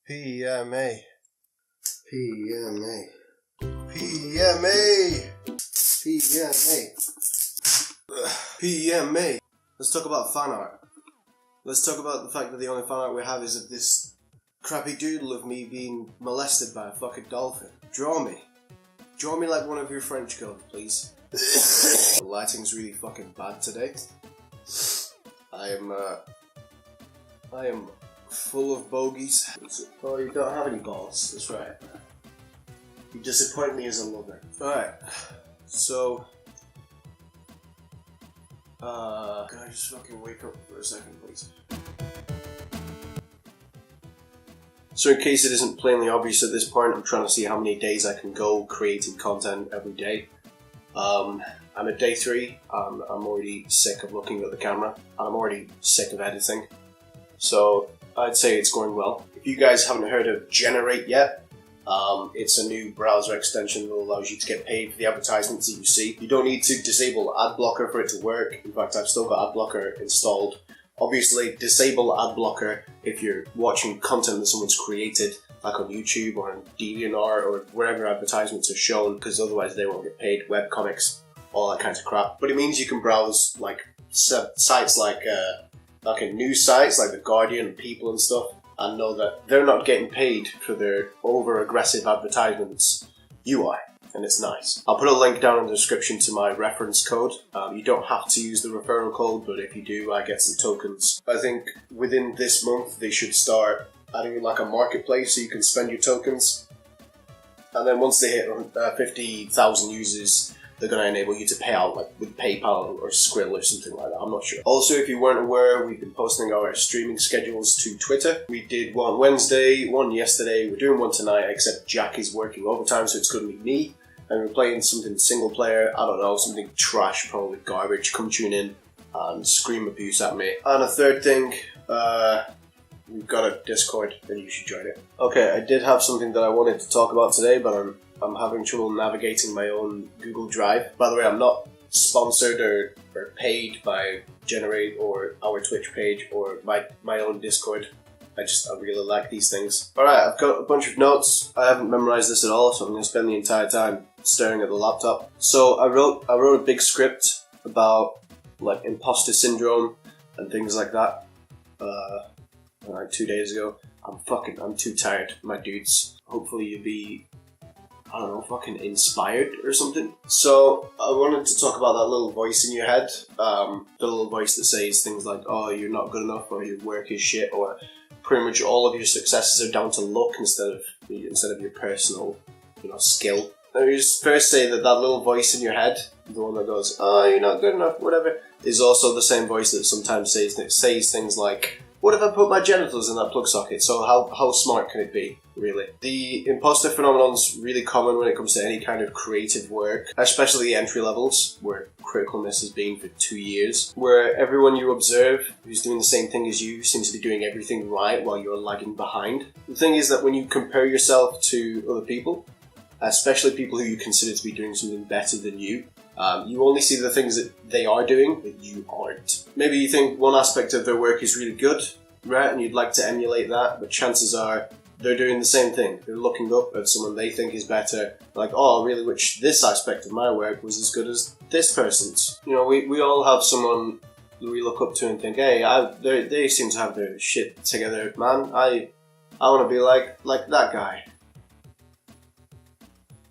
PMA. PMA. PMA. PMA. PMA. Let's talk about fan art. Let's talk about the fact that the only fan art we have is of this crappy doodle of me being molested by a fucking dolphin. Draw me. Draw me like one of your French girls, please. The lighting's really fucking bad today. I am full of bogeys. Oh, you don't have any balls. That's right. You disappoint me as a lover. Alright. So... can I just fucking wake up for a second, please? So in case it isn't plainly obvious at this point, I'm trying to see how many days I can go creating content every day. I'm at day 3, I'm already sick of looking at the camera, and I'm already sick of editing. So I'd say it's going well. If you guys haven't heard of Generate yet, it's a new browser extension that allows you to get paid for the advertisements that you see. You don't need to disable ad blocker for it to work. In fact, I've still got ad blocker installed. Obviously, disable ad blocker if you're watching content that someone's created, like on YouTube or on DeviantArt or wherever advertisements are shown, because otherwise they won't get paid. Webcomics, all that kind of crap. But it means you can browse like sites like news sites like The Guardian and People and stuff, and know that they're not getting paid for their over-aggressive advertisements. You are, and it's nice. I'll put a link down in the description to my reference code. You don't have to use the referral code, but if you do, I get some tokens. I think within this month they should start adding like a marketplace so you can spend your tokens. And then once they hit 50,000 users, they're going to enable you to pay out like with PayPal or Skrill or something like that, I'm not sure. Also, if you weren't aware, we've been posting our streaming schedules to Twitter. We did one Wednesday, one yesterday, we're doing one tonight, except Jack is working overtime, so it's going to be me. And we're playing something single player, I don't know, something trash, probably garbage. Come tune in and scream abuse at me. And a third thing, we've got a Discord, and you should join it. Okay, I did have something that I wanted to talk about today, but I'm having trouble navigating my own Google Drive. By the way, I'm not sponsored or paid by Generate or our Twitch page or my own Discord. I really like these things. Alright, I've got a bunch of notes. I haven't memorized this at all, so I'm going to spend the entire time staring at the laptop. So I wrote a big script about like imposter syndrome and things like that. Like 2 days ago. I'm too tired, my dudes. Hopefully you'll be, I don't know, fucking inspired or something. So I wanted to talk about that little voice in your head. The little voice that says things like, oh, you're not good enough, or your work is shit, or pretty much all of your successes are down to luck instead of your personal, skill. Let me just first say that little voice in your head, the one that goes, oh, you're not good enough, whatever, is also the same voice that sometimes says things like, what if I put my genitals in that plug socket? So how smart can it be, really? The imposter phenomenon's really common when it comes to any kind of creative work, especially entry levels, where criticalness has been for 2 years, where everyone you observe who's doing the same thing as you seems to be doing everything right while you're lagging behind. The thing is that when you compare yourself to other people, especially people who you consider to be doing something better than you only see the things that they are doing that you aren't. Maybe you think one aspect of their work is really good, right, and you'd like to emulate that, but chances are they're doing the same thing. They're looking up at someone they think is better, like, oh, I really wish this aspect of my work was as good as this person's. We all have someone that we look up to and think, hey, they seem to have their shit together, man. I want to be like that guy.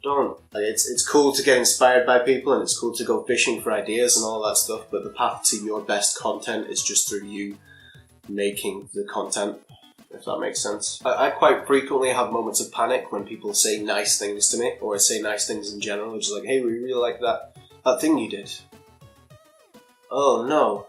Don't. It's cool to get inspired by people, and it's cool to go fishing for ideas and all that stuff, but the path to your best content is just through you making the content, if that makes sense. I quite frequently have moments of panic when people say nice things to me, or say nice things in general, just like, hey, we really like that thing you did. Oh no,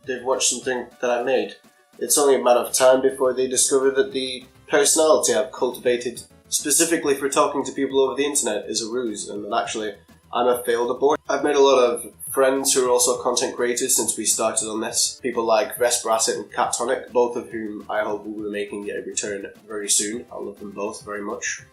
they've watched something that I made. It's only a matter of time before they discover that the personality I've cultivated specifically for talking to people over the internet is a ruse, and that actually I'm a failed abort. I've made a lot of friends who are also content creators since we started on this. People like Vesperacid and Catonic, both of whom I hope will be making a return very soon. I love them both very much.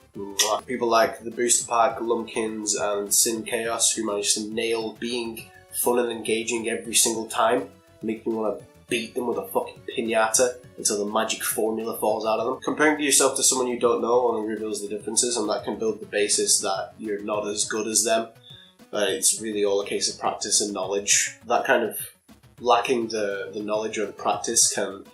People like the Booster Pack, Lumpkins and Sin Chaos, who managed to nail being fun and engaging every single time, make me want to beat them with a fucking piñata until the magic formula falls out of them. Comparing yourself to someone you don't know only reveals the differences, and that can build the basis that you're not as good as them. But it's really all a case of practice and knowledge. That kind of lacking the knowledge or the practice can,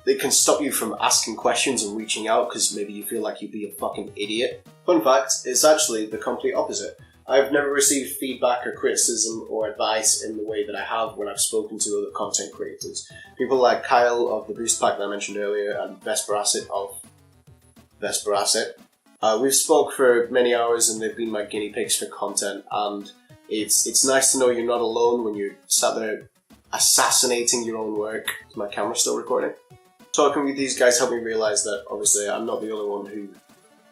it can stop you from asking questions and reaching out because maybe you feel like you'd be a fucking idiot. Fun fact, it's actually the complete opposite. I've never received feedback or criticism or advice in the way that I have when I've spoken to other content creators. People like Kyle of the Boost Pack that I mentioned earlier and Vesperacet of Vesperacet. We've spoke for many hours and they've been my guinea pigs for content, and it's nice to know you're not alone when you're sat there assassinating your own work. Is my camera still recording? Talking with these guys helped me realise that obviously I'm not the only one who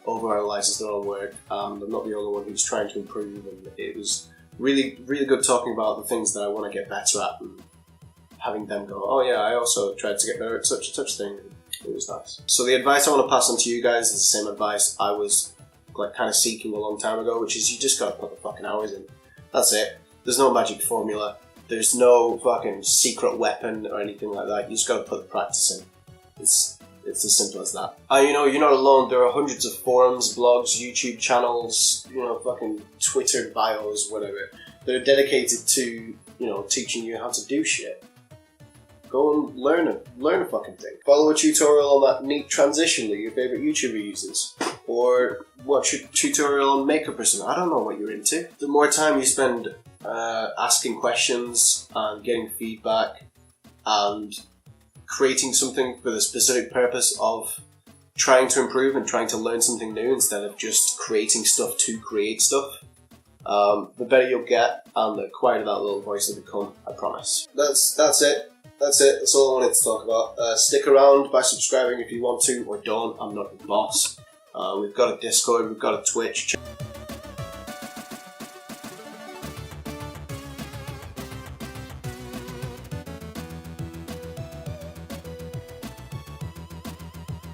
overanalyzes their own work, and I'm not the only one who's trying to improve, and it was really, really good talking about the things that I want to get better at and having them go, oh yeah, I also tried to get better at such and such thing. It was nice. So the advice I want to pass on to you guys is the same advice I was kind of seeking a long time ago, which is you just gotta put the fucking hours in. That's it. There's no magic formula. There's no fucking secret weapon or anything like that. You just gotta put the practice in. It's as simple as that. You're not alone. There are hundreds of forums, blogs, YouTube channels, fucking Twitter bios, whatever, that are dedicated to, teaching you how to do shit. Go and learn a fucking thing. Follow a tutorial on that neat transition that your favourite YouTuber uses. Or watch a tutorial on makeup or something. I don't know what you're into. The more time you spend asking questions and getting feedback and creating something for the specific purpose of trying to improve and trying to learn something new instead of just creating stuff to create stuff, the better you'll get and the quieter that little voice will become, I promise. That's it. That's all I wanted to talk about. Stick around by subscribing if you want to, or don't. I'm not the boss. We've got a Discord, we've got a Twitch.